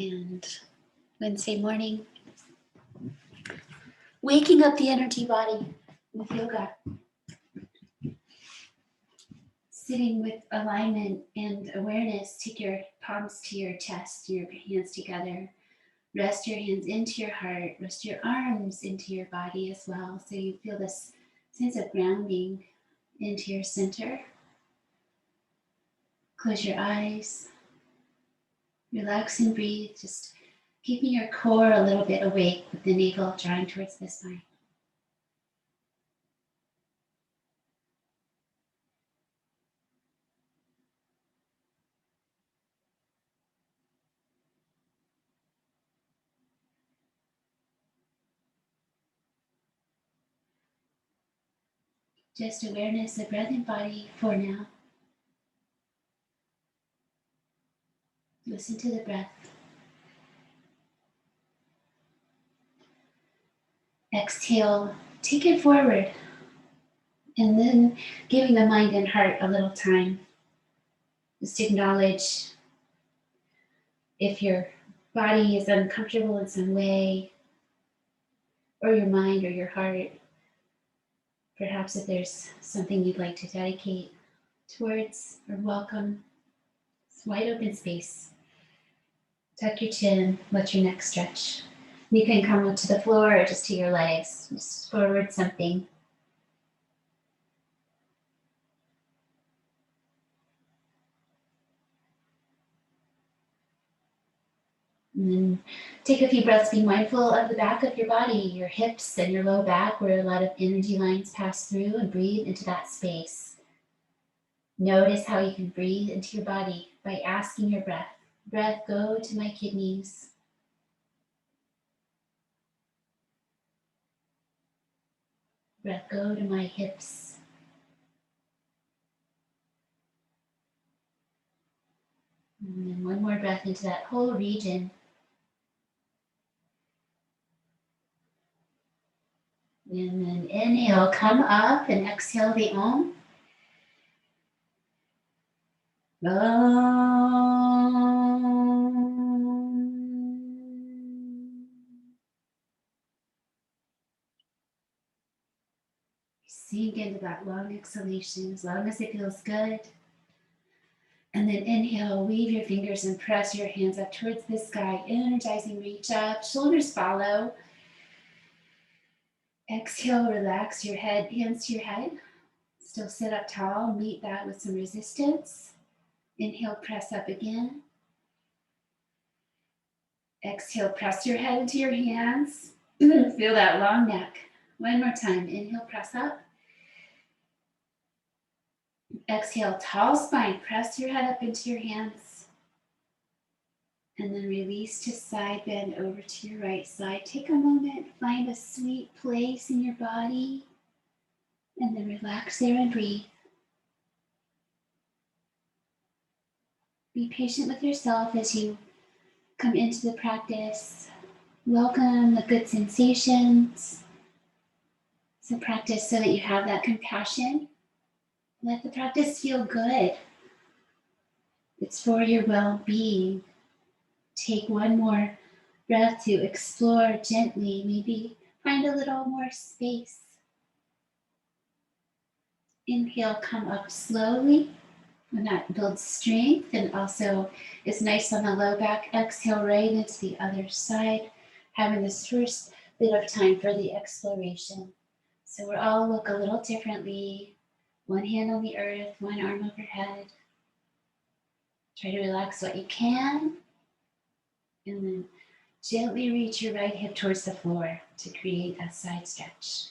And Wednesday morning, waking up the energy body with yoga. Sitting with alignment and awareness, take your palms to your chest, your hands together. Rest your hands into your heart, rest your arms into your body as well. So you feel this sense of grounding into your center. Close your eyes. Relax and breathe, just keeping your core a little bit awake with the navel drawing towards the spine. Just awareness of breath and body for now. Listen to the breath. Exhale, take it forward, and then giving the mind and heart a little time. Just acknowledge if your body is uncomfortable in some way, or your mind or your heart. Perhaps if there's something you'd like to dedicate towards or welcome, it's wide open space. Tuck your chin, let your neck stretch. You can come up to the floor or just to your legs, just forward something. And then take a few breaths, being mindful of the back of your body, your hips and your low back, where a lot of energy lines pass through, and breathe into that space. Notice how you can breathe into your body by asking your breath, go to my kidneys. Breath, go to my hips. And then one more breath into that whole region. And then inhale, come up, and exhale the Om. Sink into that long exhalation as long as it feels good. And then inhale, weave your fingers and press your hands up towards the sky, energizing, reach up, shoulders follow. Exhale, relax your head, hands to your head. Still sit up tall, meet that with some resistance. Inhale, press up again. Exhale, press your head into your hands. Feel that long neck. One more time, inhale, press up. Exhale, tall spine, press your head up into your hands. And then release to side bend over to your right side. Take a moment, find a sweet place in your body, and then relax there and breathe. Be patient with yourself as you come into the practice. Welcome the good sensations. So practice so that you have that compassion. Let the practice feel good. It's for your well-being. Take one more breath to explore gently. Maybe find a little more space. Inhale, come up slowly. And that builds strength and also is nice on the low back. Exhale right into the other side, having this first bit of time for the exploration. So we'll all look a little differently. One hand on the earth, one arm overhead. Try to relax what you can. And then gently reach your right hip towards the floor to create a side stretch.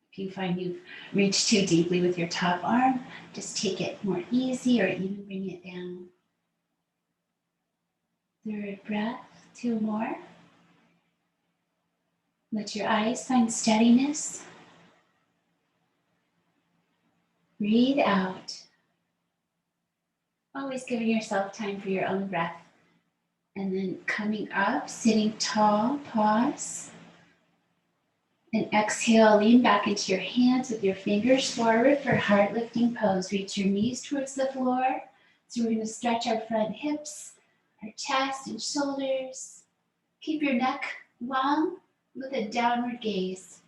If you find you've reached too deeply with your top arm, just take it more easy or even bring it down. Third breath, two more. Let your eyes find steadiness. Breathe out. Always giving yourself time for your own breath. And then coming up, sitting tall, pause. And exhale, lean back into your hands with your fingers forward for heart lifting pose. Reach your knees towards the floor. So we're going to stretch our front hips, our chest and shoulders. Keep your neck long with a downward gaze.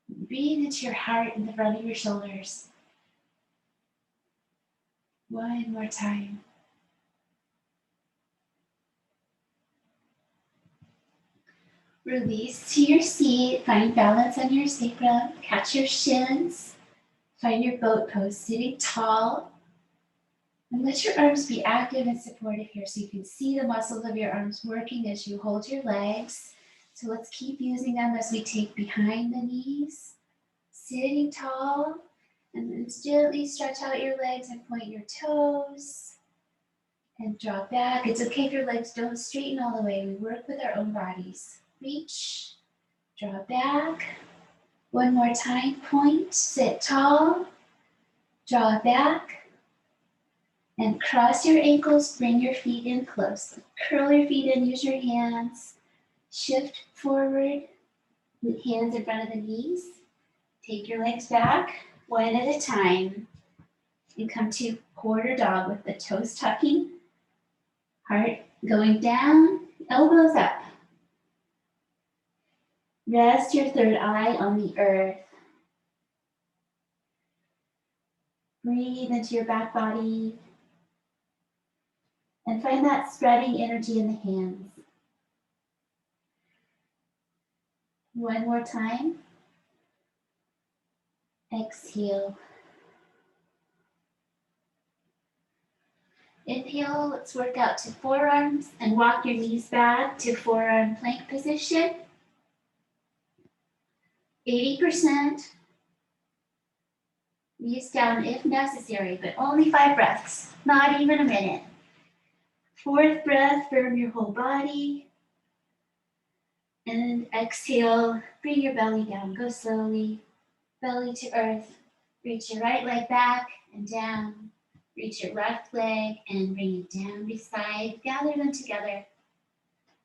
Breathe into your heart in the front of your shoulders. One more time. Release to your seat. Find balance on your sacrum. Catch your shins. Find your boat pose, sitting tall. And let your arms be active and supportive here so you can see the muscles of your arms working as you hold your legs. So let's keep using them as we take behind the knees. Sitting tall. And then gently stretch out your legs and point your toes. And draw back. It's okay if your legs don't straighten all the way. We work with our own bodies. Reach. Draw back. One more time. Point. Sit tall. Draw back. And cross your ankles, bring your feet in close. Curl your feet in, use your hands. Shift forward with hands in front of the knees. Take your legs back, one at a time. And come to quarter dog with the toes tucking. Heart going down, elbows up. Rest your third eye on the earth. Breathe into your back body. And find that spreading energy in the hands. One more time. Exhale. Inhale, let's work out to forearms and walk your knees back to forearm plank position. 80%. Knees down if necessary, but only 5 breaths, not even a minute. 4th breath, firm your whole body. And exhale, bring your belly down, go slowly. Belly to earth. Reach your right leg back and down. Reach your left leg and bring it down beside. Gather them together.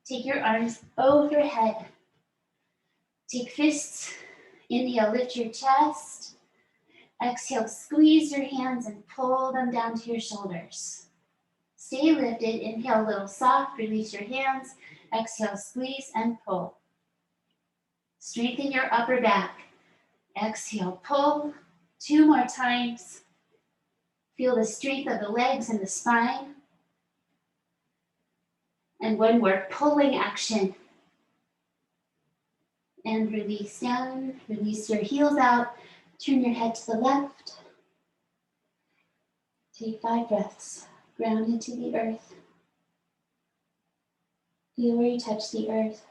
Take your arms overhead. Take fists. Inhale, lift your chest. Exhale, squeeze your hands and pull them down to your shoulders. Stay lifted. Inhale, a little soft. Release your hands. Exhale, squeeze and pull. Strengthen your upper back. Exhale, pull. 2 more times. Feel the strength of the legs and the spine. And one more pulling action. And release down. Release your heels out. Turn your head to the left. Take 5 breaths. Ground into the earth. Feel where you touch the earth.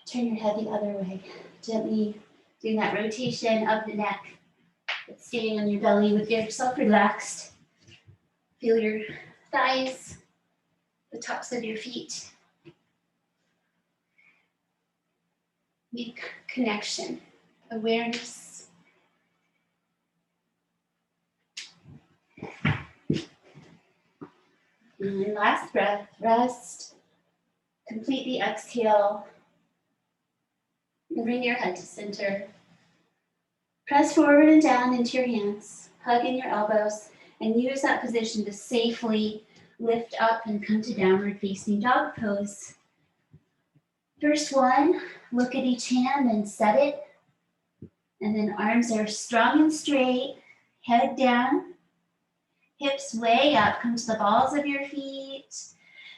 Turn your head the other way. Gently doing that rotation of the neck. But staying on your belly with yourself relaxed. Feel your thighs, the tops of your feet. Make connection, awareness. And last breath, rest. Completely exhale. And bring your head to center. Press forward and down into your hands. Hug in your elbows and use that position to safely lift up and come to downward facing dog pose. First one, look at each hand and set it. And then arms are strong and straight, head down, hips way up. Come to the balls of your feet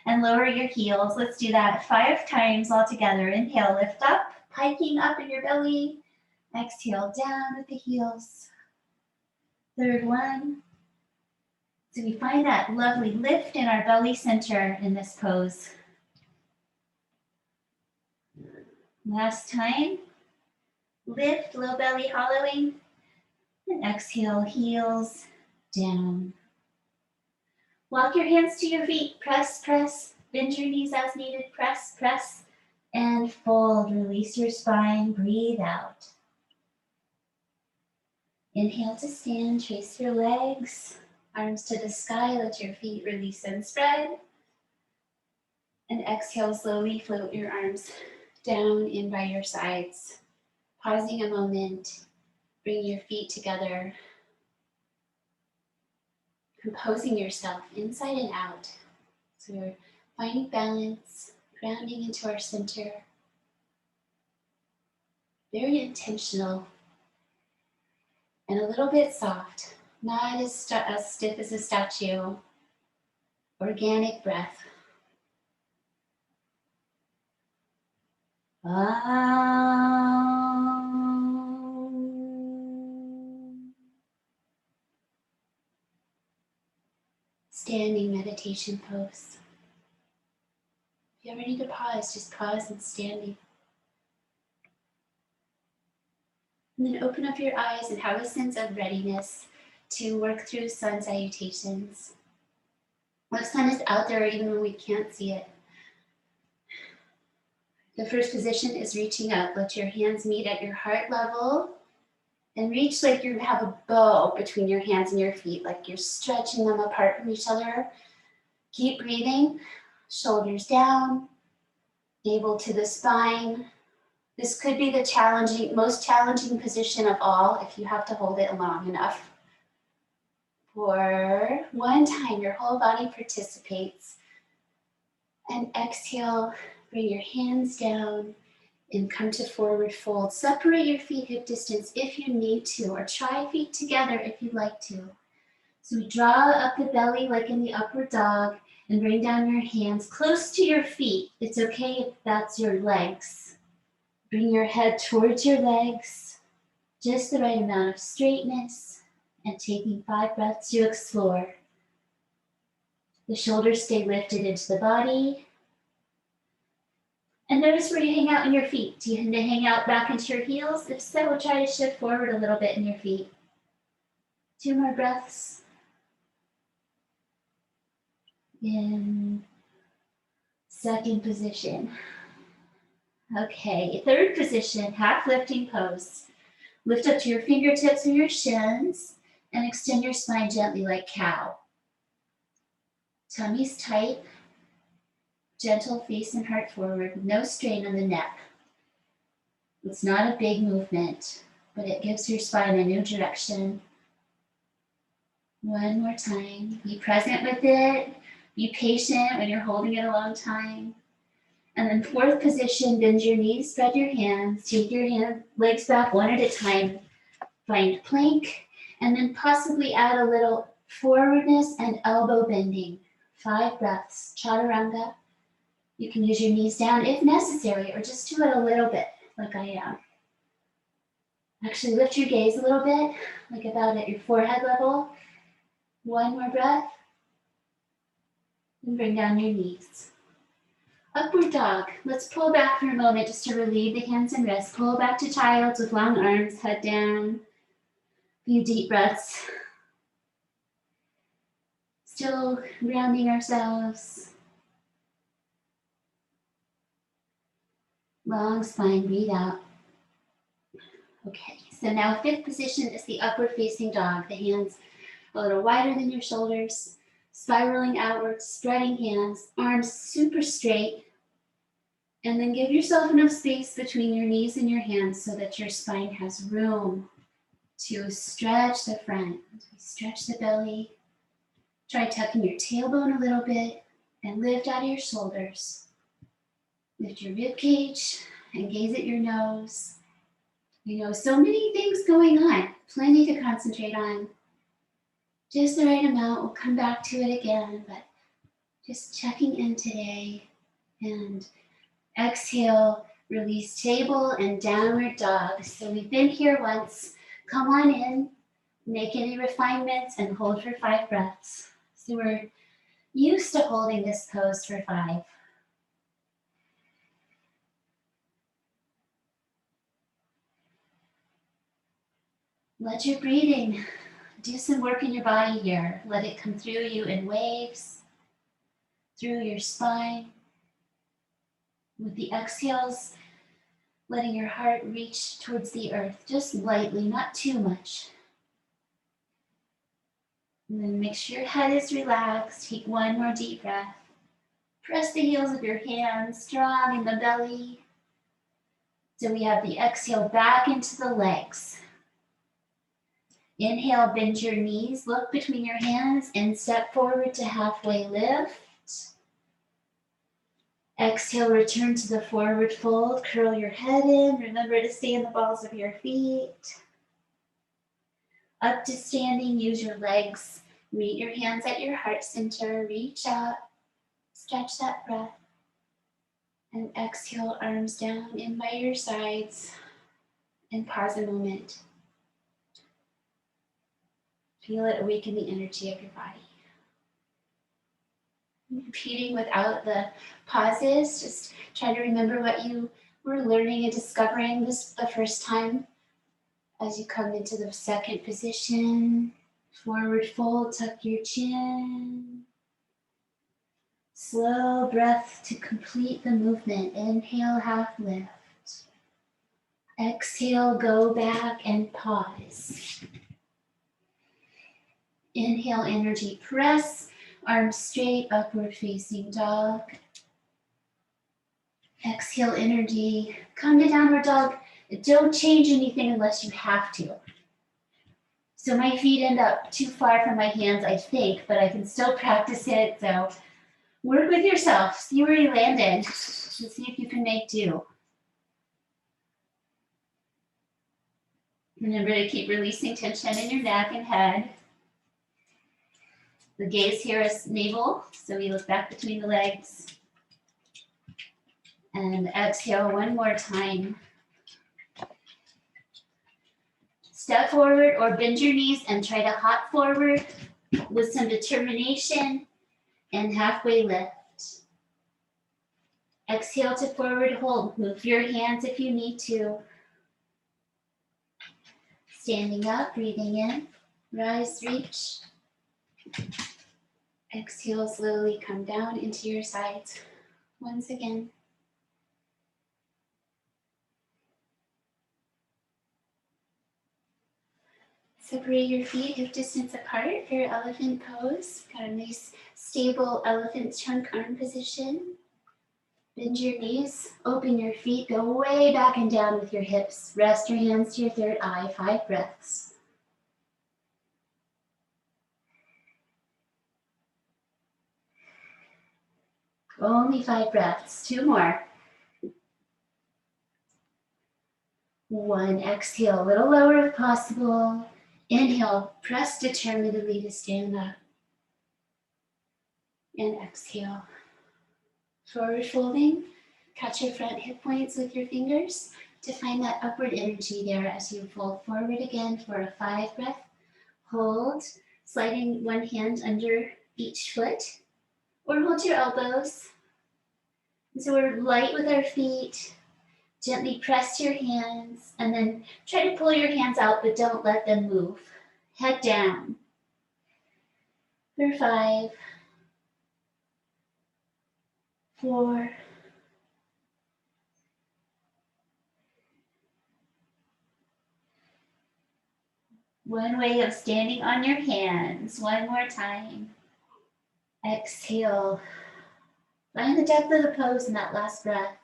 and lower your heels. Let's do that 5 times all together. Inhale, lift up, piking up in your belly. Exhale, down with the heels. Third one. So we find that lovely lift in our belly center in this pose. Last time. Lift, low belly hollowing. And exhale, heels down. Walk your hands to your feet. Press, press. Bend your knees as needed. Press, press. And fold. Release your spine. Breathe out. Inhale to stand. Trace your legs. Arms to the sky. Let your feet release and spread. And exhale, slowly float your arms down in by your sides. Pausing a moment. Bring your feet together, composing yourself inside and out. So we're finding balance, grounding into our center. Very intentional and a little bit soft, not as stiff as a statue. Organic breath. Standing meditation pose. If you ever need to pause, just pause and standing. And then open up your eyes and have a sense of readiness to work through sun salutations. The sun is out there even when we can't see it. The first position is reaching up. Let your hands meet at your heart level and reach like you have a bow between your hands and your feet, like you're stretching them apart from each other. Keep breathing, shoulders down, navel to the spine. This could be the most challenging position of all if you have to hold it long enough. For one time, your whole body participates. And exhale, bring your hands down and come to forward fold. Separate your feet hip distance if you need to, or try feet together if you'd like to. So we draw up the belly like in the upward dog and bring down your hands close to your feet. It's okay if that's your legs. Bring your head towards your legs, just the right amount of straightness, and taking 5 breaths to explore. The shoulders stay lifted into the body. And notice where you hang out in your feet. Do you tend to hang out back into your heels? If so, try to shift forward a little bit in your feet. 2 more breaths. In second position. Okay, third position, half lifting pose. Lift up to your fingertips or your shins and extend your spine gently like cow. Tummy's tight. Gentle face and heart forward, no strain on the neck. It's not a big movement, but it gives your spine a new direction. One more time. Be present with it. Be patient when you're holding it a long time. And then fourth position, bend your knees, spread your hands, take your legs back one at a time. Find plank, and then possibly add a little forwardness and elbow bending. 5 breaths, chaturanga. You can use your knees down if necessary, or just do it a little bit, like I am. Actually, lift your gaze a little bit, like about at your forehead level. 1 more breath. And bring down your knees. Upward dog. Let's pull back for a moment just to relieve the hands and wrists. Pull back to child's with long arms, head down. Few deep breaths. Still grounding ourselves. Long spine, breathe out. Okay, so now fifth position is the upward facing dog. The hands a little wider than your shoulders, spiraling outwards, spreading hands, arms super straight. And then give yourself enough space between your knees and your hands so that your spine has room to stretch the front, stretch the belly. Try tucking your tailbone a little bit and lift out of your shoulders. Lift your rib cage and gaze at your nose. You know, so many things going on, plenty to concentrate on. Just the right amount, we'll come back to it again, but just checking in today. And exhale, release table and downward dog. So we've been here once. Come on in, make any refinements and hold for 5 breaths. So we're used to holding this pose for 5. Let your breathing do some work in your body here. Let it come through you in waves, through your spine. With the exhales, letting your heart reach towards the earth, just lightly, not too much. And then make sure your head is relaxed. Take 1 more deep breath. Press the heels of your hands, strong in the belly. So we have the exhale back into the legs. Inhale, bend your knees, look between your hands, and step forward to halfway lift. Exhale, return to the forward fold, curl your head in. Remember to stay in the balls of your feet. Up to standing, use your legs. Meet your hands at your heart center, reach out, stretch that breath. And exhale, arms down in by your sides. And pause a moment. Feel it awaken the energy of your body. Repeating without the pauses, just try to remember what you were learning and discovering this the first time as you come into the second position. Forward fold, tuck your chin. Slow breath to complete the movement. Inhale, half lift. Exhale, go back and pause. Inhale, energy, press. Arms straight, upward facing dog. Exhale, energy, come to downward dog. Don't change anything unless you have to. So my feet end up too far from my hands, I think, but I can still practice it. So work with yourself. See where you landed and see if you can make do. Remember to keep releasing tension in your neck and head. The gaze here is navel, so we look back between the legs. And exhale one more time. Step forward or bend your knees and try to hop forward with some determination and halfway lift. Exhale to forward hold. Move your hands if you need to. Standing up, breathing in, rise, reach. Exhale, slowly come down into your sides. Once again. Separate your feet hip distance apart for your elephant pose. Got a nice stable elephant trunk arm position. Bend your knees, open your feet, go way back and down with your hips. Rest your hands to your third eye, 5 breaths. Only 5 breaths, 2 more. 1, exhale, a little lower if possible. Inhale, press determinedly to stand up. And exhale. Forward folding, catch your front hip points with your fingers to find that upward energy there as you fold forward again for a 5 breath. Hold, sliding one hand under each foot, or hold your elbows. And so we're light with our feet. Gently press your hands and then try to pull your hands out, but don't let them move. Head down. For 5, 4, 1 way of standing on your hands. 1 more time. Exhale. Find the depth of the pose in that last breath.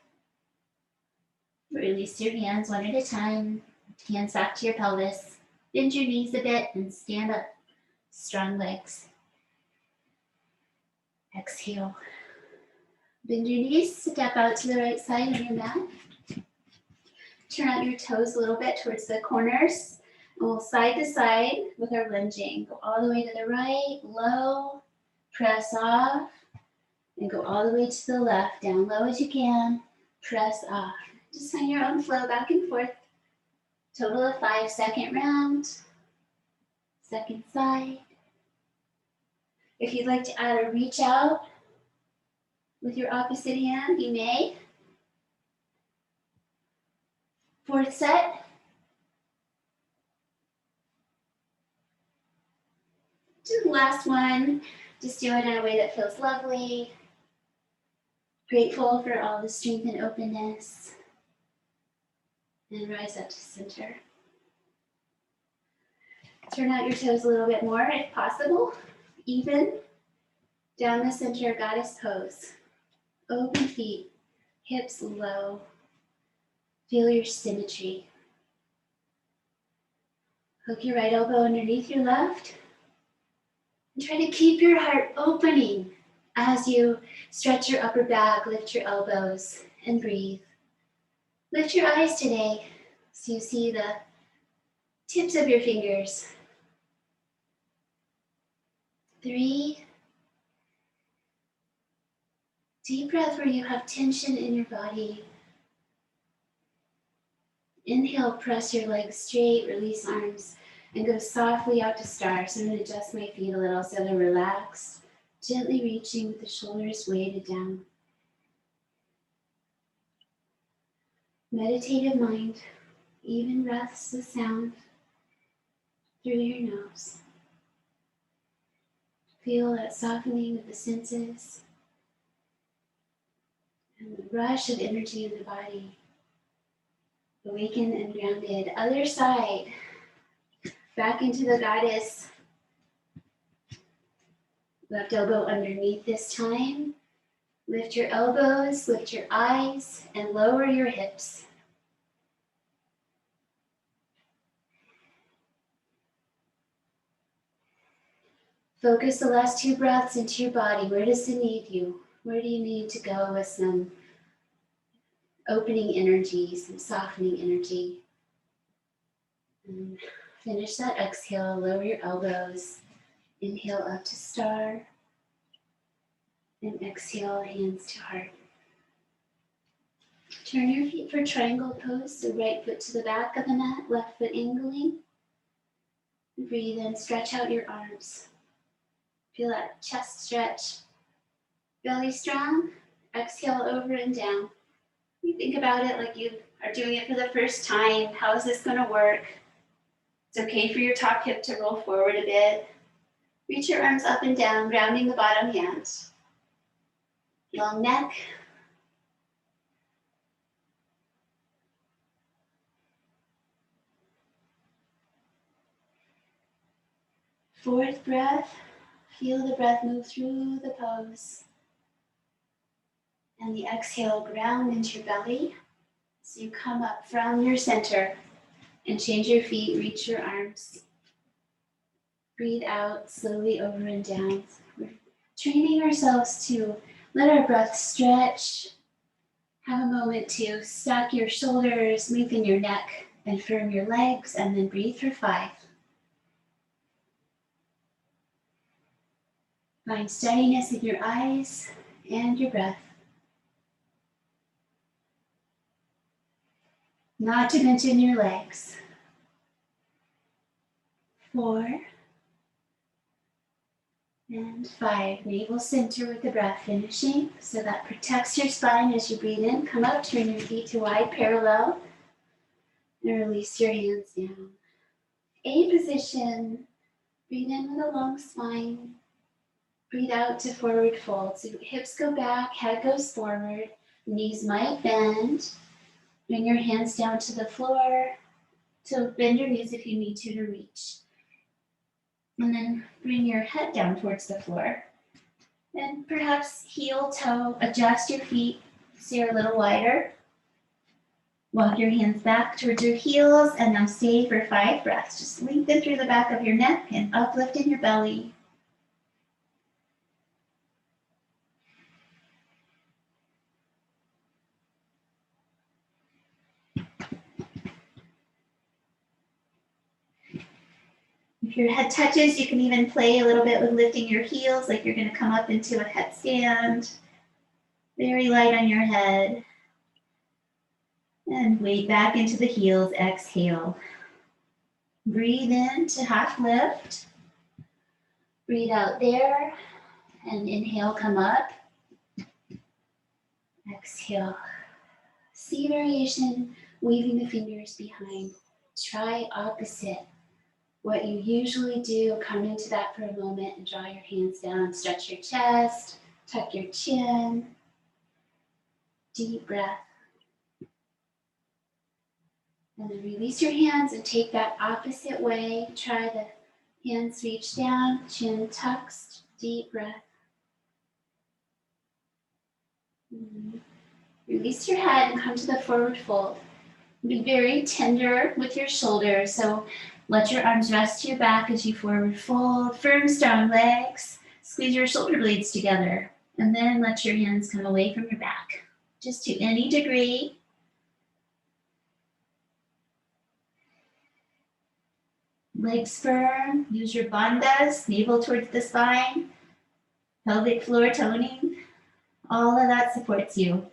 Release your hands 1 at a time. Hands back to your pelvis. Bend your knees a bit and stand up. Strong legs. Exhale. Bend your knees, step out to the right side on your mat. Turn out your toes a little bit towards the corners. And we'll side to side with our lunging. Go all the way to the right, low, press off, and go all the way to the left, down low as you can, press off. Just on your own flow, back and forth. Total of 5, second round, second side. If you'd like to add a reach out with your opposite hand, you may. 4th set. To the last one, just do it in a way that feels lovely. Grateful for all the strength and openness. And rise up to center. Turn out your toes a little bit more if possible. Even. Down the center, goddess pose. Open feet, hips low. Feel your symmetry. Hook your right elbow underneath your left. And try to keep your heart opening as you stretch your upper back, lift your elbows, and breathe. Lift your eyes today so you see the tips of your fingers. 3. Deep breath where you have tension in your body. Inhale, press your legs straight, release arms, and go softly out to star. So I'm going to adjust my feet a little so they're relaxed, gently reaching with the shoulders weighted down. Meditative mind, even breaths with sound through your nose. Feel that softening of the senses and the rush of energy in the body. Awakened and grounded. Other side. Back into the goddess. Left elbow underneath this time. Lift your elbows, lift your eyes, and lower your hips. Focus the last 2 breaths into your body. Where does it need you? Where do you need to go with some opening energy, some softening energy? And finish that exhale, lower your elbows. Inhale up to star. And exhale, hands to heart. Turn your feet for triangle pose, so right foot to the back of the mat, left foot angling. Breathe in, stretch out your arms. Feel that chest stretch. Belly strong. Exhale over and down. You think about it like you are doing it for the first time. How is this going to work? It's okay for your top hip to roll forward a bit. Reach your arms up and down, grounding the bottom hands. Long neck. Fourth breath. Feel the breath move through the pose. And the exhale, ground into your belly. So you come up from your center and change your feet, reach your arms. Breathe out slowly over and down. We're training ourselves to let our breath stretch. Have a moment to stack your shoulders, lengthen your neck, and firm your legs, and then breathe for 5. Find steadiness in your eyes and your breath. Not to mention your legs. 4. And 5. Navel center with the breath finishing. So that protects your spine as you breathe in. Come up, turn your feet to wide parallel. And release your hands down. A position. Breathe in with a long spine. Breathe out to forward fold. So hips go back, head goes forward. Knees might bend. Bring your hands down to the floor. So bend your knees if you need to reach. And then bring your head down towards the floor. And perhaps heel, toe, adjust your feet so you're a little wider. Walk your hands back towards your heels and now stay for 5 breaths. Just lengthen through the back of your neck and uplift in your belly. If your head touches, you can even play a little bit with lifting your heels, like you're going to come up into a headstand. Very light on your head. And weight back into the heels, exhale. Breathe in to half lift. Breathe out there. And inhale, come up. Exhale. C variation, weaving the fingers behind. Try opposite. What you usually do, come into that for a moment and draw your hands down, stretch your chest, tuck your chin. Deep breath. And then release your hands and take that opposite way. Try the hands reach down, chin tucks, deep breath. Release your head and come to the forward fold. Be very tender with your shoulders. So Let your arms rest to your back as you forward fold. Firm, strong legs. Squeeze your shoulder blades together. And then let your hands come away from your back, just to any degree. Legs firm. Use your bandhas, navel towards the spine. Pelvic floor toning. All of that supports you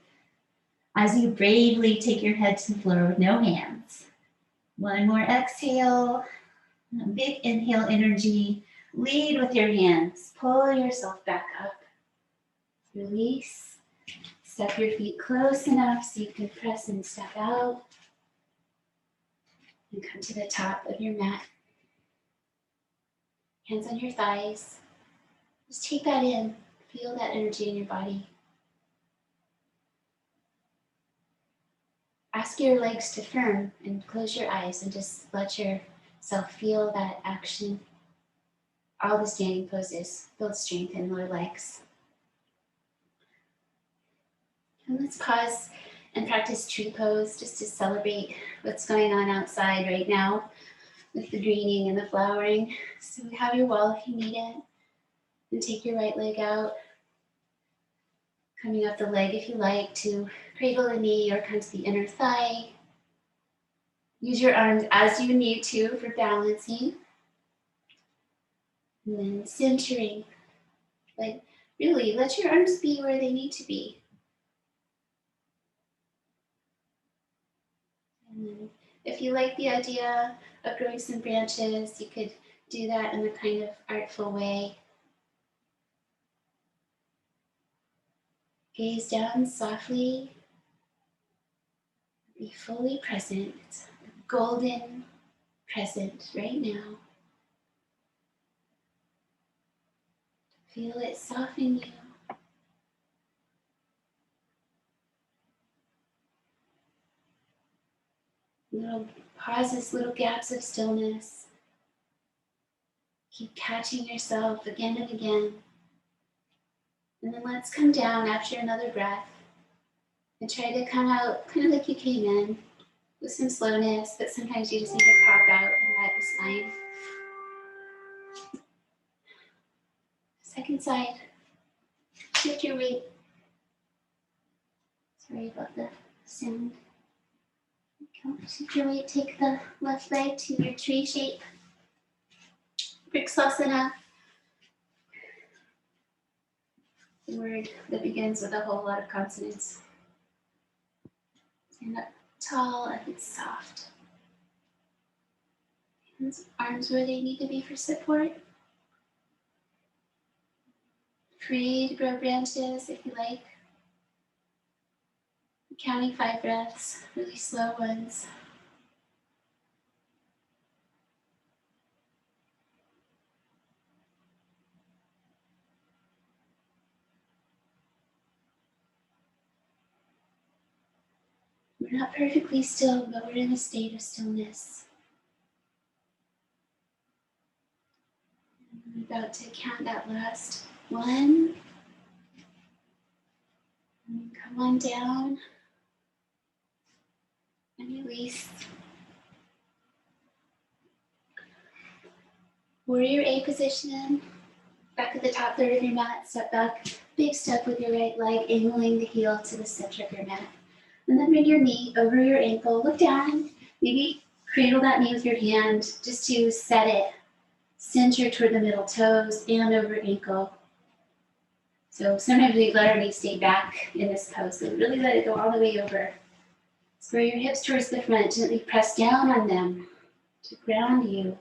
as you bravely take your head to the floor with no hands. One more exhale. A big inhale energy. Lead with your hands. Pull yourself back up. Release. Step your feet close enough so you can press and step out. And come to the top of your mat. Hands on your thighs. Just take that in. Feel that energy in your body. Ask your legs to firm and close your eyes and just let yourself feel that action. All the standing poses build strength in lower legs. And let's pause and practice tree pose just to celebrate what's going on outside right now with the greening and the flowering. So have your wall if you need it. And take your right leg out. Coming up the leg if you like to cradle the knee or come to the inner thigh. Use your arms as you need to for balancing. And then centering. But really, let your arms be where they need to be. And then if you like the idea of growing some branches, you could do that in a kind of artful way. Gaze down softly. Be fully present, golden present right now. Feel it soften you. Little pauses, little gaps of stillness. Keep catching yourself again and again. And then let's come down after another breath and try to come out kind of like you came in with some slowness, but sometimes you just need to pop out and that is fine. Second side. Shift your weight. Sorry about the sound. Shift your weight, take the left leg to your tree shape. Vriksasana. The word that begins with a whole lot of consonants. Stand up tall and it's soft. Hands, arms where they need to be for support. Free to grow branches if you like. Counting 5 breaths, really slow ones. We're not perfectly still, but we're in a state of stillness. I'm about to count that last one. And come on down. And release. Warrior A position. Back at the top third of your mat, step back. Big step with your right leg, angling the heel to the center of your mat. And then bring your knee over your ankle. Look down. Maybe cradle that knee with your hand just to set it. Center toward the middle toes and over ankle. So sometimes we let our knee stay back in this pose. So really let it go all the way over. Square your hips towards the front. Gently press down on them to ground you.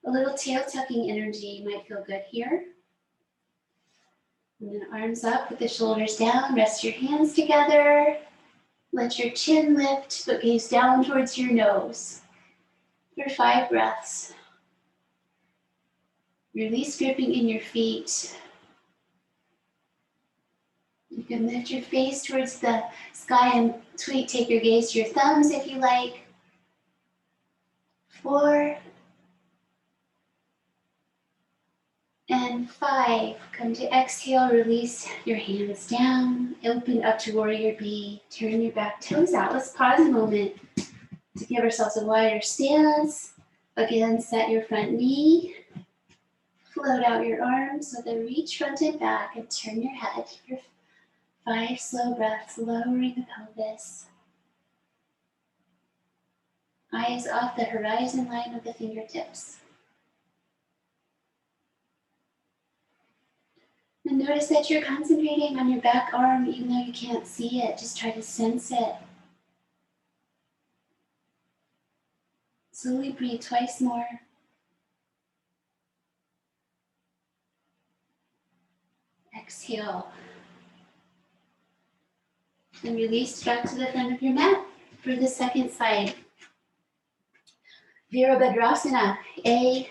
A little tail tucking energy might feel good here. And then arms up with the shoulders down. Rest your hands together. Let your chin lift, but gaze down towards your nose for 5 breaths. Release gripping in your feet. You can lift your face towards the sky and take your gaze to your thumbs if you like. 4 and 5. Come to exhale, release your hands down. Open up to warrior B. Turn your back toes out. Let's pause a moment to give ourselves a wider stance. Again, set your front knee. Float out your arms with a reach front and back and turn your head for 5 slow breaths, lowering the pelvis. Eyes off the horizon line of the fingertips. And notice that you're concentrating on your back arm even though you can't see it. Just try to sense it. Slowly breathe twice more. Exhale. And release back to the front of your mat for the second side. Virabhadrasana, A,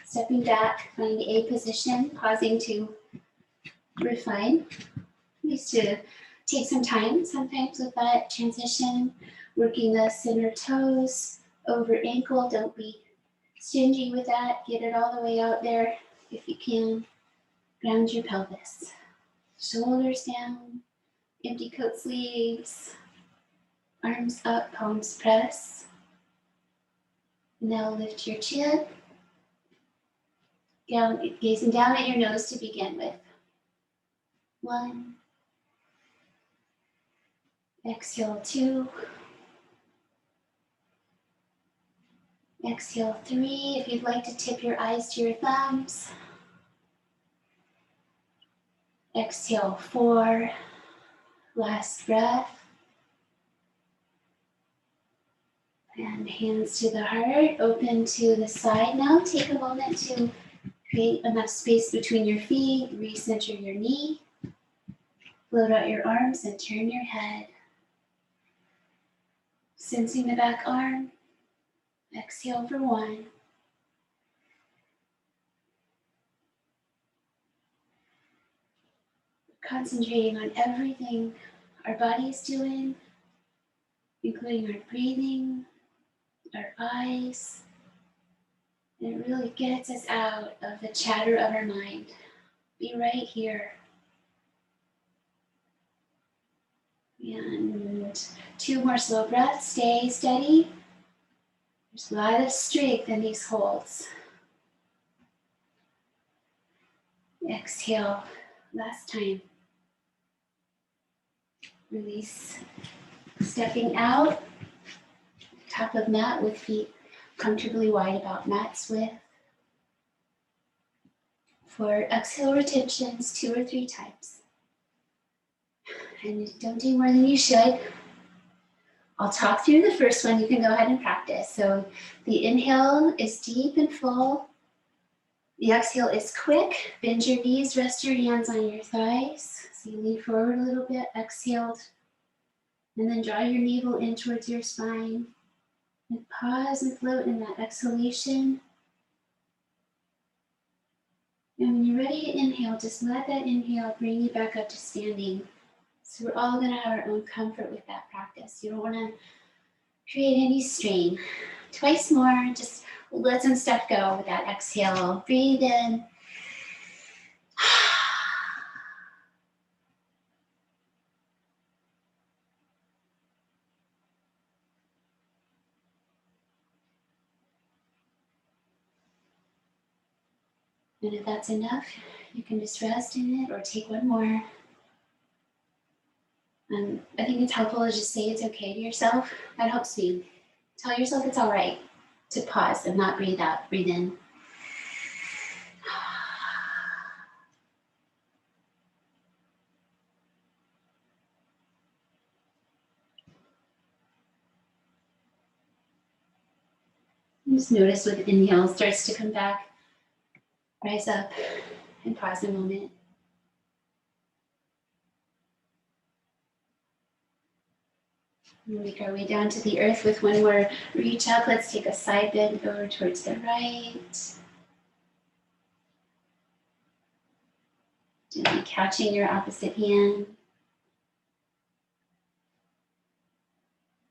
stepping back, find A position, pausing to refine. Needs to take some time sometimes with that transition, working the center toes over ankle. Don't be stingy with that. Get it all the way out there if you can. Ground your pelvis. Shoulders down, empty coat sleeves, arms up, palms press. Now lift your chin, gazing down at your nose to begin with. 1. Exhale 2. Exhale 3. If you'd like to tip your eyes to your thumbs. Exhale 4. Last breath. And hands to the heart, open to the side. Now take a moment to create enough space between your feet, recenter your knee, float out your arms and turn your head. Sensing the back arm, exhale for 1. Concentrating on everything our body is doing, including our breathing, our eyes. And it really gets us out of the chatter of our mind. Be right here. And 2 more slow breaths. Stay steady. There's a lot of strength in these holds. Exhale. Last time. Release. Stepping out. Top of mat with feet comfortably wide about mat's width. For exhale retentions, 2 or 3 times. And don't do more than you should. I'll talk through the first one. You can go ahead and practice. So the inhale is deep and full. The exhale is quick. Bend your knees, rest your hands on your thighs. So you lean forward a little bit, exhaled. And then draw your navel in towards your spine. And pause and float in that exhalation. And when you're ready to inhale, just let that inhale bring you back up to standing. So we're all going to have our own comfort with that practice. You don't want to create any strain. Twice more, just let some stuff go with that exhale. Breathe in. And if that's enough, you can just rest in it or take one more. I think it's helpful to just say it's okay to yourself. That helps me. Tell yourself it's all right to pause and not breathe out. Breathe in. And just notice with inhale starts to come back. Rise up and pause a moment. And make our way down to the earth with one more reach up. Let's take a side bend over towards the right. Gently catching your opposite hand.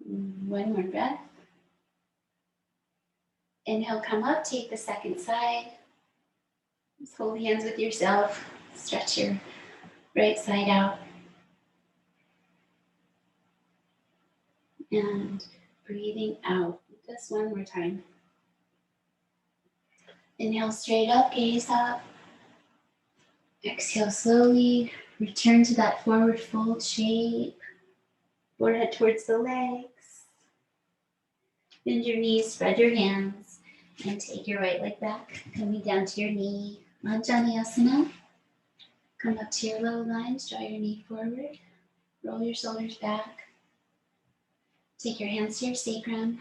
One more breath. Inhale, come up, take the second side. Just hold hands with yourself. Stretch your right side out. And breathing out. Just one more time. Inhale straight up, gaze up. Exhale slowly, return to that forward fold shape. Forehead towards the legs. Bend your knees, spread your hands, and take your right leg back, coming down to your knee. Anjaneyasana. Come up to your low lunge, draw your knee forward, roll your shoulders back. Take your hands to your sacrum.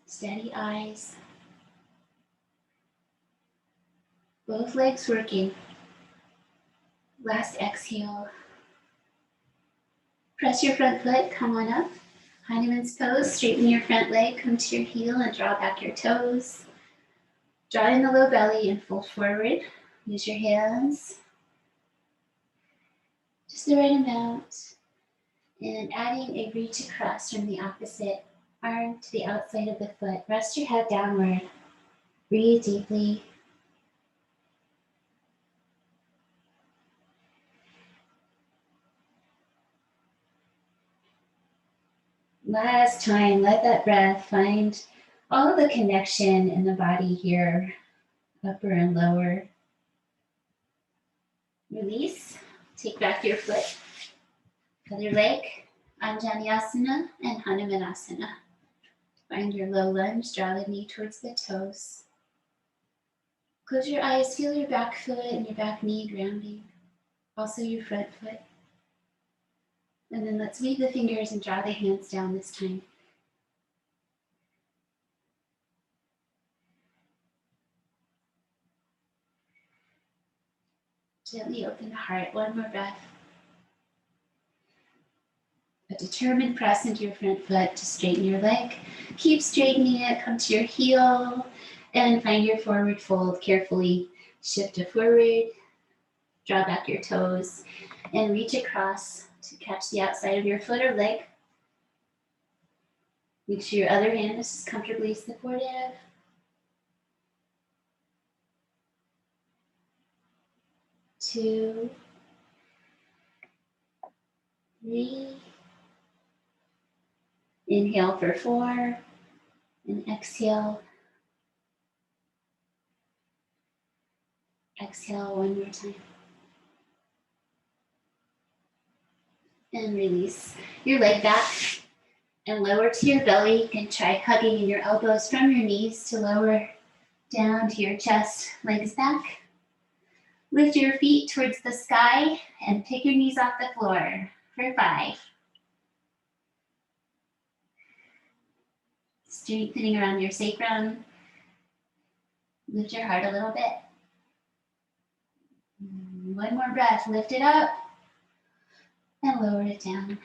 Steady eyes. Both legs working. Last exhale. Press your front foot, come on up. Heineman's pose, straighten your front leg, come to your heel and draw back your toes. Draw in the low belly and fold forward. Use your hands. Just the right amount. And adding a reach across from the opposite arm to the outside of the foot. Rest your head downward. Breathe deeply. Last time, let that breath find all of the connection in the body here, upper and lower. Release. Take back your foot. Other leg. Anjaneyasana and Hanumanasana. Find your low lunge. Draw the knee towards the toes. Close your eyes. Feel your back foot and your back knee grounding. Also your front foot. And then let's weave the fingers and draw the hands down this time. Gently open the heart. One more breath. A determined press into your front foot to straighten your leg. Keep straightening it. Come to your heel and find your forward fold. Carefully shift to forward. Draw back your toes and reach across to catch the outside of your foot or leg. Make sure your other hand is comfortably supportive. 2, 3. Inhale for 4 and exhale. Exhale one more time. And release your leg back and lower to your belly. You can try hugging your elbows from your knees to lower down to your chest, legs back. Lift your feet towards the sky and pick your knees off the floor for 5. Strengthening around your sacrum. Lift your heart a little bit. One more breath. Lift it up and lower it down.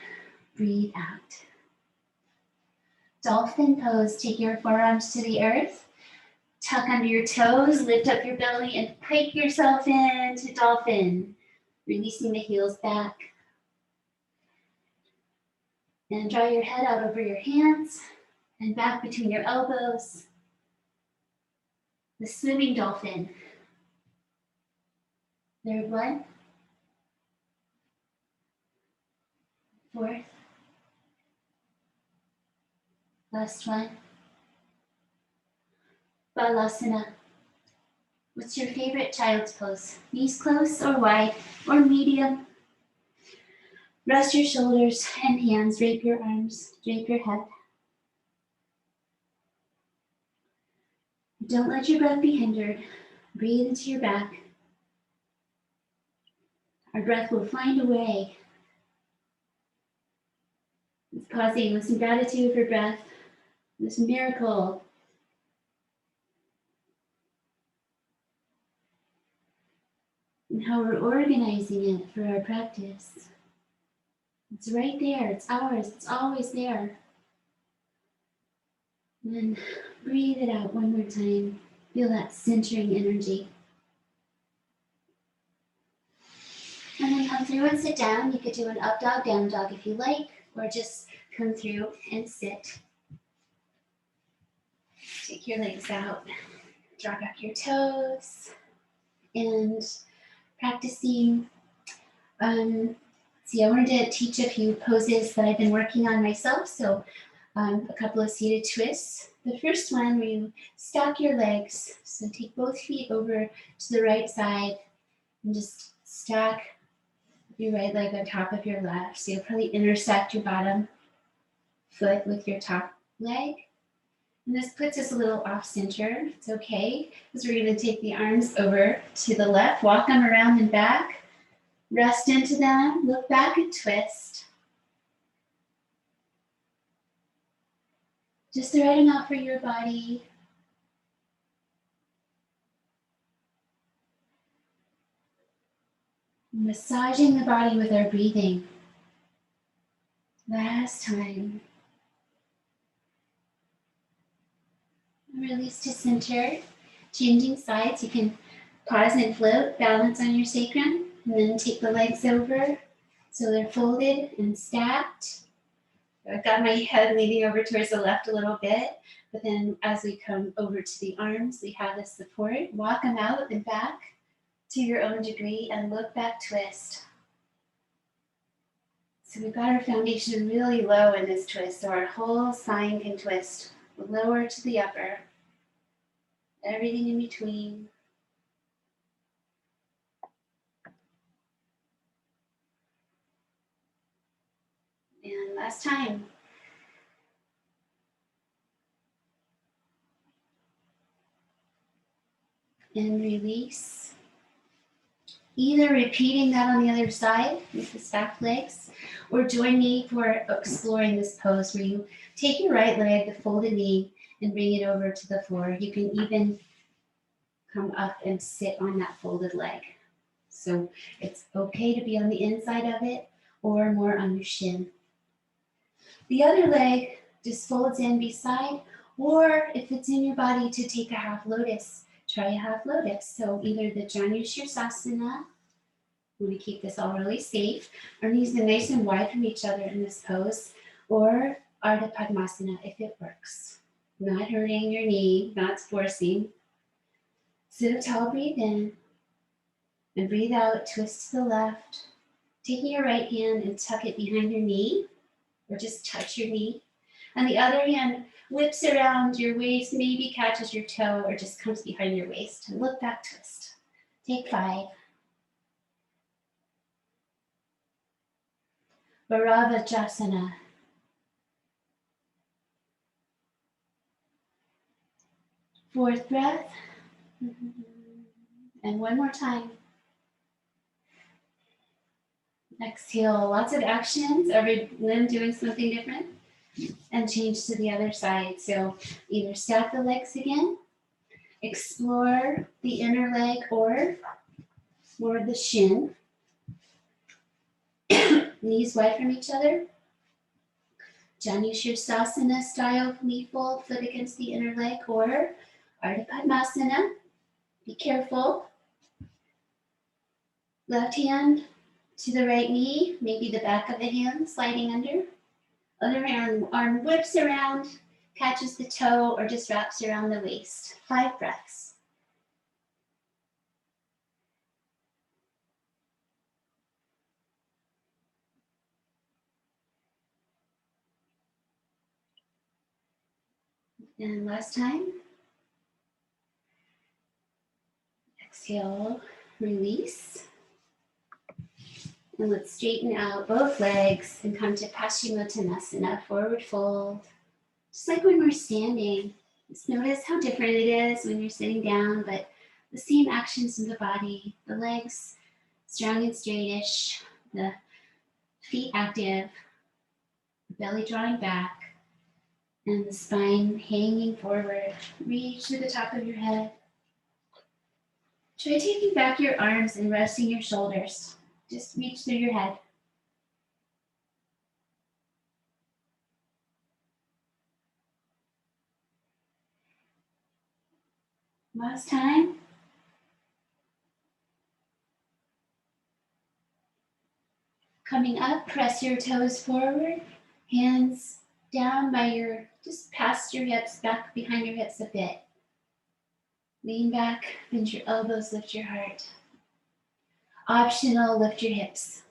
Breathe out. Dolphin pose. Take your forearms to the earth. Tuck under your toes. Lift up your belly and pike yourself into dolphin. Releasing the heels back. And draw your head out over your hands and back between your elbows. The swimming dolphin. Third one. 4th. Last one. Balasana. What's your favorite child's pose? Knees close or wide or medium? Rest your shoulders and hands, drape your arms, drape your head. Don't let your breath be hindered. Breathe into your back. Our breath will find a way. It's pausing with some gratitude for breath, this miracle. And how we're organizing it for our practice. It's right there, it's ours, it's always there. And then breathe it out one more time. Feel that centering energy. And then come through and sit down. You could do an up dog, down dog if you like, or just come through and sit. Take your legs out, draw back your toes, and practicing. I wanted to teach a few poses that I've been working on myself. So A couple of seated twists. The first one where you stack your legs. So take both feet over to the right side and just stack your right leg on top of your left. So you'll probably intersect your bottom foot with your top leg. And this puts us a little off center. It's okay, because we're going to take the arms over to the left, walk them around and back, rest into them, look back and twist. Just the right amount for your body. Massaging the body with our breathing. Last time. Release to center. Changing sides. You can pause and float, balance on your sacrum, and then take the legs over so they're folded and stacked. I've got my head leaning over towards the left a little bit, but then as we come over to the arms, we have the support. Walk them out and back to your own degree and look back, twist. So we've got our foundation really low in this twist, so our whole spine can twist, lower to the upper, everything in between. And last time. And release. Either repeating that on the other side with the stacked legs, or join me for exploring this pose where you take your right leg, the folded knee, and bring it over to the floor. You can even come up and sit on that folded leg. So it's okay to be on the inside of it or more on your shin. The other leg just folds in beside, or if it's in your body, to take a half lotus. Try a half lotus. So either the Janu Shirsasana, we want to keep this all really safe, our knees are nice and wide from each other in this pose, or Ardha Padmasana if it works. Not hurting your knee, not forcing. Sit up tall, breathe in, and breathe out, twist to the left. Taking your right hand and tuck it behind your knee, or just touch your knee. And the other hand whips around your waist, maybe catches your toe, or just comes behind your waist. And look back, twist. Take 5. Bharavajasana. Fourth breath. And one more time. Exhale, lots of actions, every limb doing something different. And change to the other side. So either stack the legs again, explore the inner leg or more the shin. Knees wide from each other. Janu Shirsasana style knee fold, foot against the inner leg, or Ardha Padmasana. Be careful. Left hand to the right knee, maybe the back of the hand sliding under. Other arm whips around, catches the toe, or just wraps around the waist. 5 breaths. And last time. Exhale, release. And let's straighten out both legs and come to Paschimottanasana, forward fold. Just like when we're standing, just notice how different it is when you're sitting down, but the same actions in the body. The legs strong and straightish, the feet active, the belly drawing back, and the spine hanging forward. Reach to the top of your head. Try taking back your arms and resting your shoulders. Just reach through your head. Last time. Coming up, press your toes forward, hands down by just past your hips, back behind your hips a bit. Lean back, bend your elbows, lift your heart. Optional, lift your hips.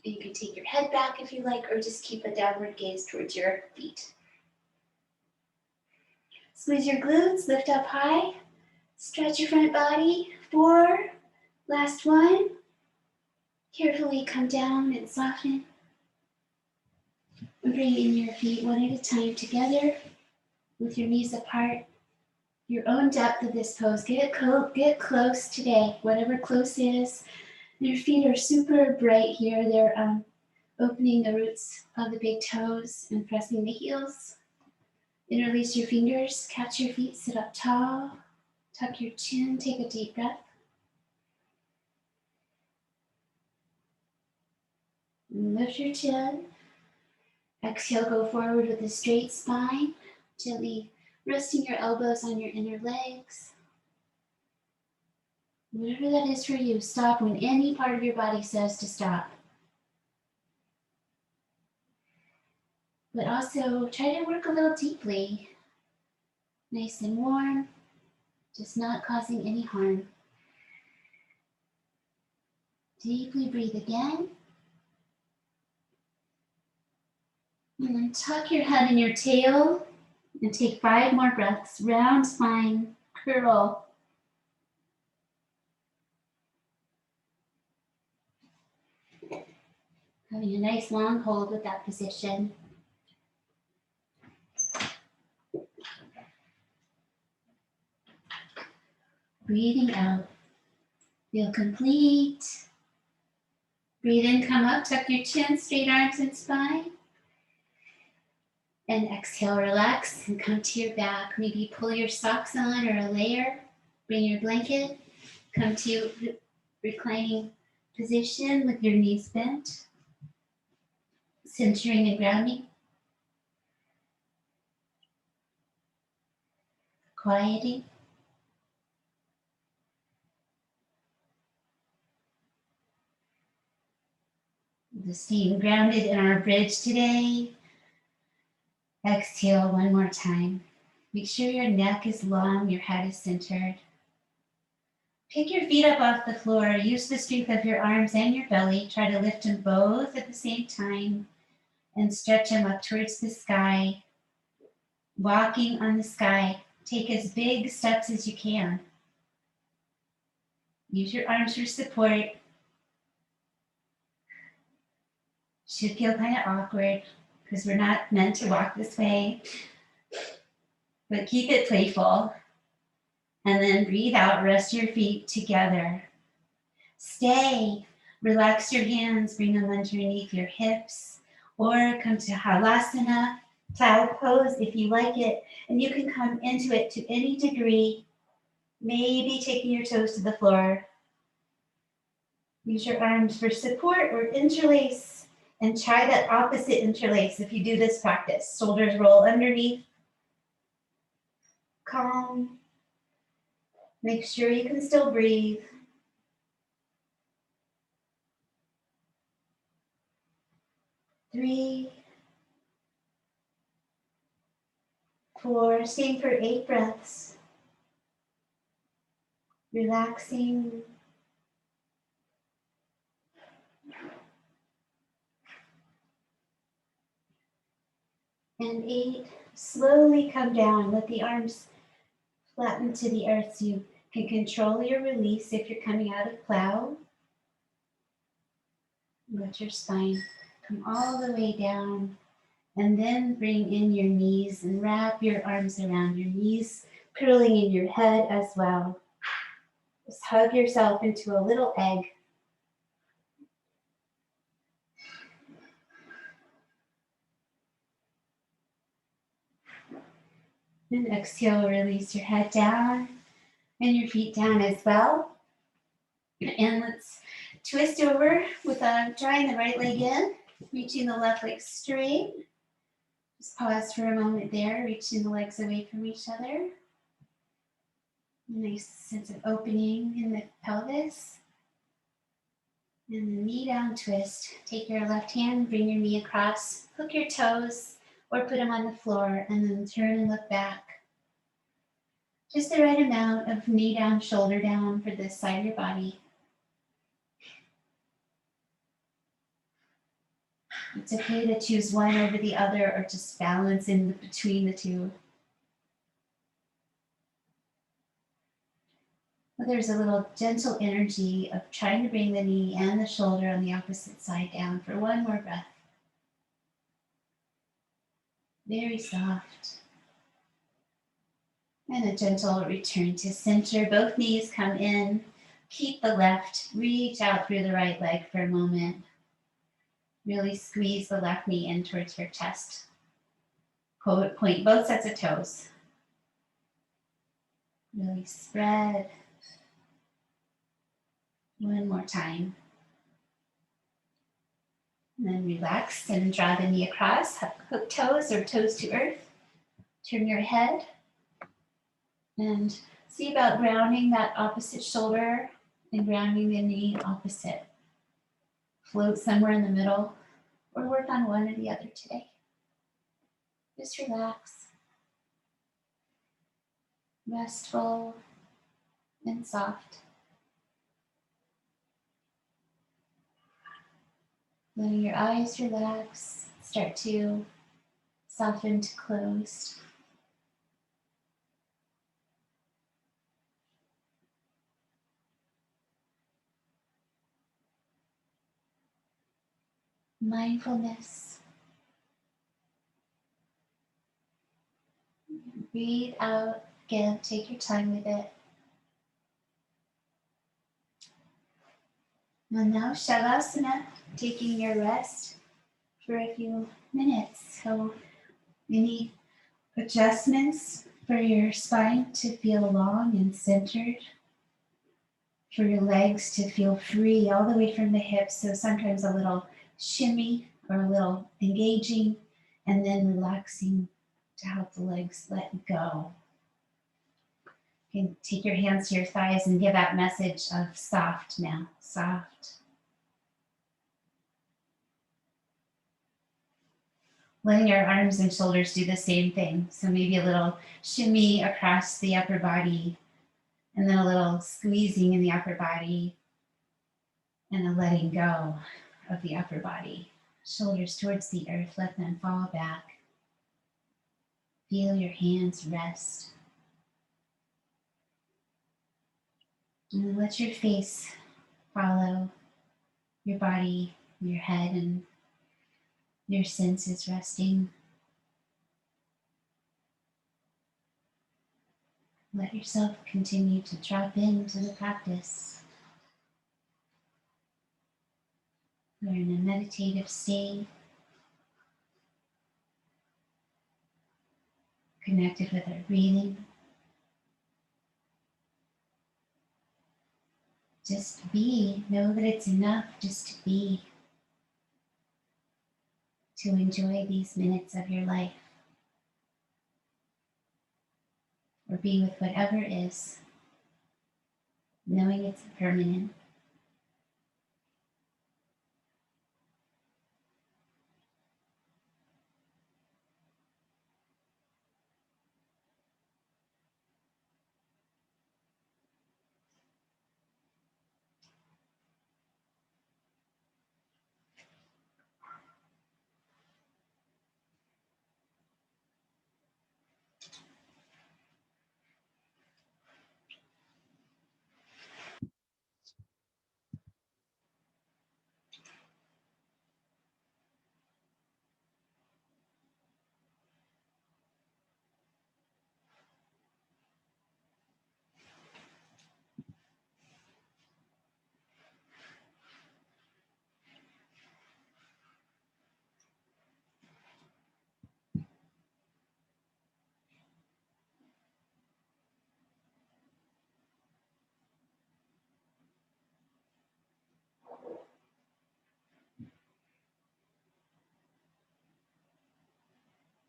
You can take your head back if you like, or just keep a downward gaze towards your feet. Squeeze your glutes, lift up high. Stretch your front body. 4, last one. Carefully come down and soften. And bring in your feet one at a time together with your knees apart. Your own depth of this pose. Get close today, whatever close is. Your feet are super bright here. They're opening the roots of the big toes and pressing the heels. Interlace your fingers, catch your feet, sit up tall. Tuck your chin, take a deep breath. Lift your chin. Exhale, go forward with a straight spine. Gently resting your elbows on your inner legs. Whatever that is for you, stop when any part of your body says to stop. But also try to work a little deeply. Nice and warm, just not causing any harm. Deeply breathe again. And then tuck your head in your tail and take 5 more breaths. Round spine, curl. Having a nice long hold with that position. Breathing out. Feel complete. Breathe in, come up, tuck your chin, straight arms and spine. And exhale, relax and come to your back. Maybe pull your socks on or a layer. Bring your blanket. Come to reclining position with your knees bent. Centering and grounding. Quieting. Just staying grounded in our bridge today. Exhale one more time. Make sure your neck is long, your head is centered. Pick your feet up off the floor. Use the strength of your arms and your belly. Try to lift them both at the same time and stretch them up towards the sky. Walking on the sky. Take as big steps as you can. Use your arms for support. Should feel kind of awkward because we're not meant to walk this way. But keep it playful. And then breathe out, rest your feet together. Stay. Relax your hands, bring them underneath your hips. Or come to Halasana, plow pose if you like it. And you can come into it to any degree. Maybe taking your toes to the floor. Use your arms for support or interlace. And try that opposite interlace if you do this practice. Shoulders roll underneath. Calm. Make sure you can still breathe. Three, 4, staying for 8 breaths. Relaxing. And 8, slowly come down. Let the arms flatten to the earth so you can control your release if you're coming out of plow. Let your spine come all the way down. And then bring in your knees and wrap your arms around your knees, curling in your head as well. Just hug yourself into a little egg. And exhale, release your head down and your feet down as well. And let's twist over with drawing the right leg in, reaching the left leg straight. Just pause for a moment there, reaching the legs away from each other. Nice sense of opening in the pelvis. And the knee down twist. Take your left hand, bring your knee across, hook your toes, or put them on the floor, and then turn and look back. Just the right amount of knee down, shoulder down for this side of your body. It's okay to choose one over the other or just balance in between the two. But there's a little gentle energy of trying to bring the knee and the shoulder on the opposite side down for one more breath. Very soft. And a gentle return to center. Both knees come in. Keep the left. Reach out through the right leg for a moment. Really squeeze the left knee in towards your chest. Point both sets of toes. Really spread. One more time. And then relax and draw the knee across. Hook toes or toes to earth. Turn your head. And see about grounding that opposite shoulder and grounding the knee opposite. Float somewhere in the middle or work on one or the other today. Just relax. Restful and soft. Letting your eyes relax, start to soften to closed. Mindfulness. Breathe out. Again, take your time with it. And now Shavasana, taking your rest for a few minutes. So any adjustments for your spine to feel long and centered, for your legs to feel free all the way from the hips. So sometimes a little shimmy or a little engaging, and then relaxing to help the legs let go. You can take your hands to your thighs and give that message of soft now, soft. Letting your arms and shoulders do the same thing. So maybe a little shimmy across the upper body, and then a little squeezing in the upper body, and a letting go of the upper body. Shoulders towards the earth, let them fall back. Feel your hands rest. And let your face follow your body, your head, and your senses resting. Let yourself continue to drop into the practice. We're in a meditative state, connected with our breathing. Just be, know that it's enough just to be, to enjoy these minutes of your life, or be with whatever is, knowing it's impermanent.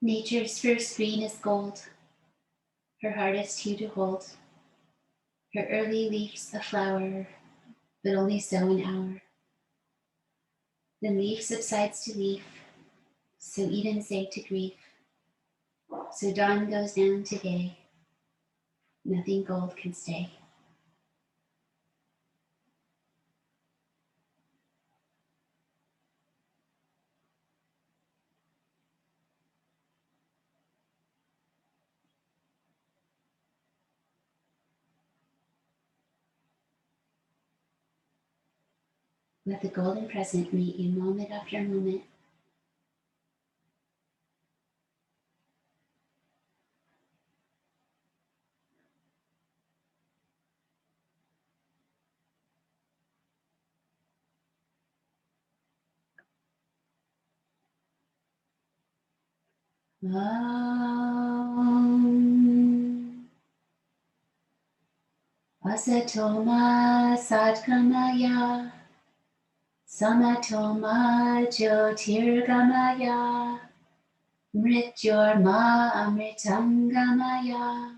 Nature's first green is gold, her hardest hue to hold. Her early leaf's a flower, but only so an hour. Then leaf subsides to leaf, so Eden sank to grief. So dawn goes down to day, nothing gold can stay. Let the golden present meet you moment after moment. Asatoma Satgamaya Samatoma Jyotirgamaya Mrityorma Amritangamaya.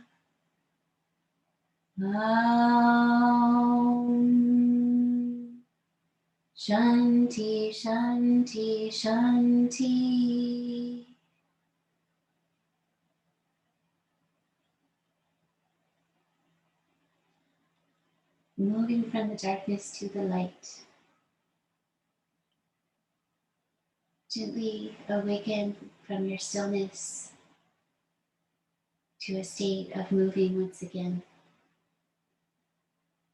Shanti, Shanti, Shanti. Moving from the darkness to the light. Gently awaken from your stillness to a state of moving once again.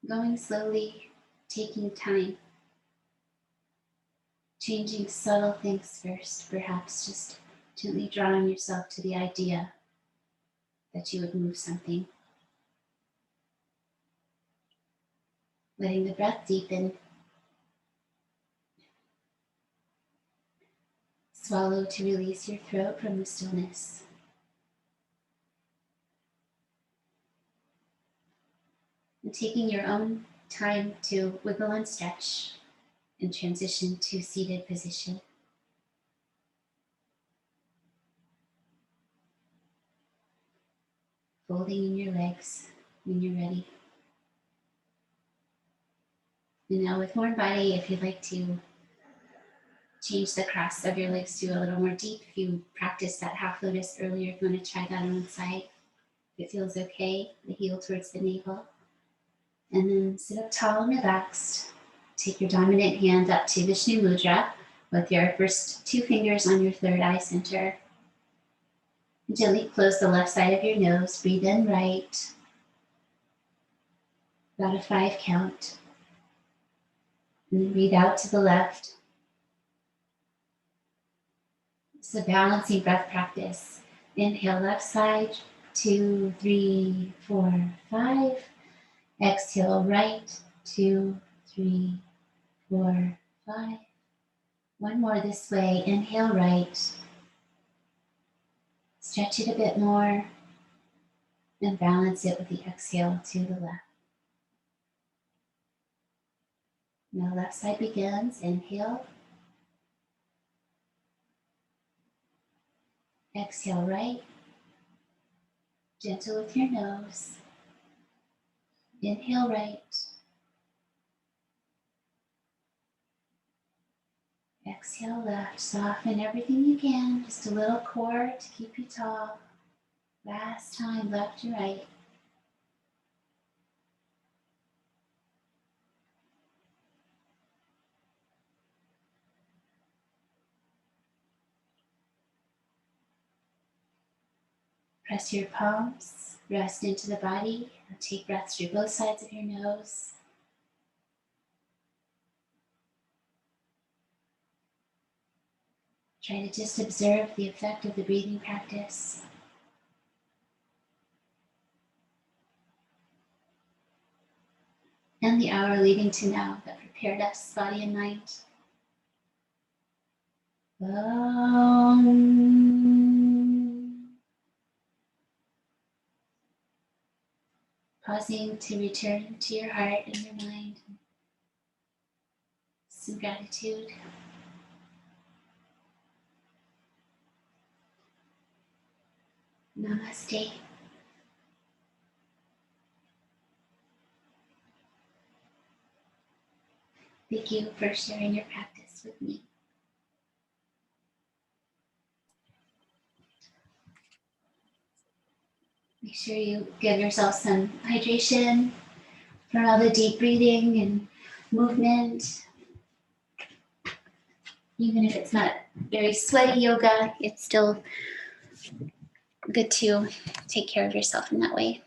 Going slowly, taking time. Changing subtle things first, perhaps just gently drawing yourself to the idea that you would move something. Letting the breath deepen. Swallow to release your throat from the stillness. And taking your own time to wiggle and stretch and transition to seated position. Folding in your legs when you're ready. And now with more body, if you'd like to change the cross of your legs to a little more deep, if you practiced that half lotus earlier, if you want to try that on one side, if it feels okay, the heel towards the navel. And then sit up tall and relaxed. Take your dominant hand up to Vishnu Mudra with your first two fingers on your third eye center. And gently close the left side of your nose. Breathe in right. About a 5 count. And then breathe out to the left. It's a balancing breath practice. Inhale left side, 2, 3, 4, 5. Exhale right, 2, 3, 4, 5. One more this way. Inhale right. Stretch it a bit more. And balance it with the exhale to the left. Now left side begins. Inhale. Exhale right. Gentle with your nose. Inhale right. Exhale left. Soften everything you can. Just a little core to keep you tall. Last time, left to right. Press your palms, rest into the body. Take breaths through both sides of your nose. Try to just observe the effect of the breathing practice. And the hour leading to now that prepared us, body and mind. Pausing to return to your heart and your mind. Some gratitude. Namaste. Thank you for sharing your practice with me. Make sure you give yourself some hydration from all the deep breathing and movement. Even if it's not very sweaty yoga, it's still good to take care of yourself in that way.